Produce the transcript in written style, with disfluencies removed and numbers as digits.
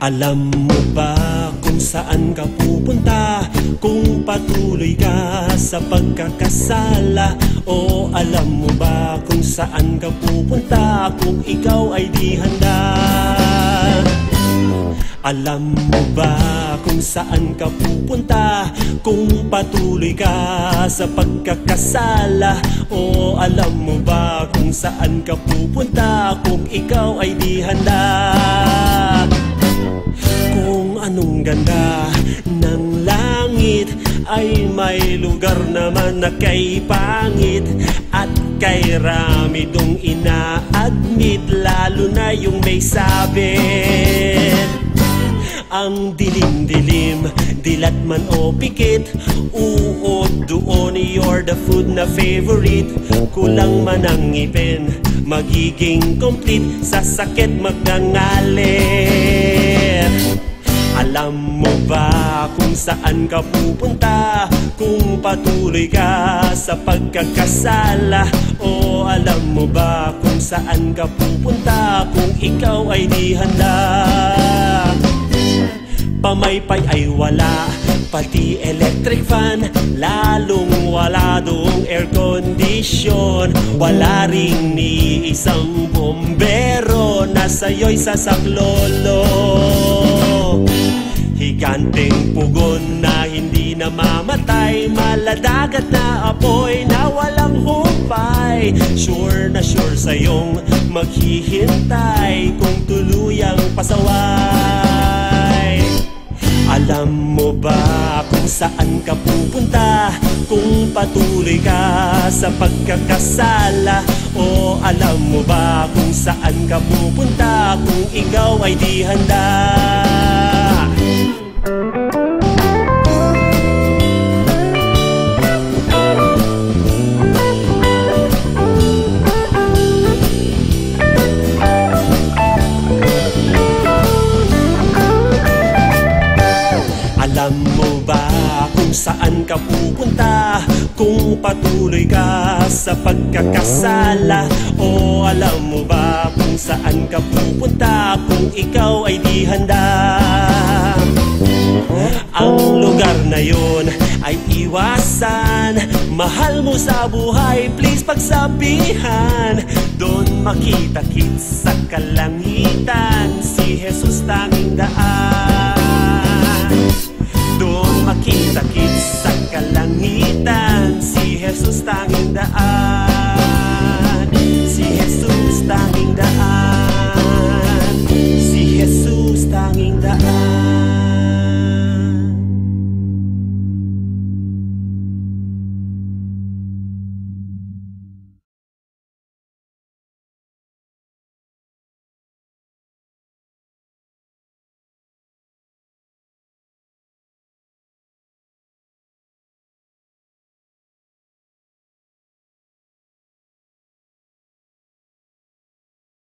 Alam mo ba kung saan ka pupunta kung patuloy ka sa pagkakasala? O alam mo ba kung saan ka pupunta kung ikaw ay di handa? Alam mo ba kung saan ka pupunta kung patuloy ka sa pagkakasala? O alam mo ba kung saan ka pupunta kung ikaw ay di handa? Kung anong ganda ng langit ay may lugar naman na kay pangit at kay rami dong ina-admit, lalo na yung may sabit. Ang dilim-dilim, dilat man o pikit, uod doon, you're the food na favorite. Kulang man ang ngipin, magiging complete, sa sakit magngangalit. Alam mo ba kung saan ka pupunta kung patuloy ka sa pagkakasala? O alam mo ba kung saan ka pupunta kung ikaw ay di handa? Pamaypay ay wala, pati electric fan, lalong wala doong air condition. Wala ring ni isang bombero na sa'yo'y sasaklolo. Higanteng pugon na hindi namamatay, maladagat na apoy na walang humpay. Sure na sure sa'yong maghihintay kung tuluyang pasaway. Alam mo ba kung saan ka pupunta kung patuloy ka sa pagkakasala? O alam mo ba kung saan ka pupunta kung ikaw ay di handa? Alam mo ba kung saan ka pupunta kung patuloy ka sa pagkakasala? O alam mo ba kung saan ka pupunta kung ikaw ay di handa? Ang lugar na yon ay iwasan, mahal mo sa buhay, please pagsabihan. Doon makita-kits sa kalangitan, si Jesus tanging daan. Doon makita-kits sa kalangitan, si Jesus tanging daan. Si Jesus tanging daan. Si Jesus tanging daan.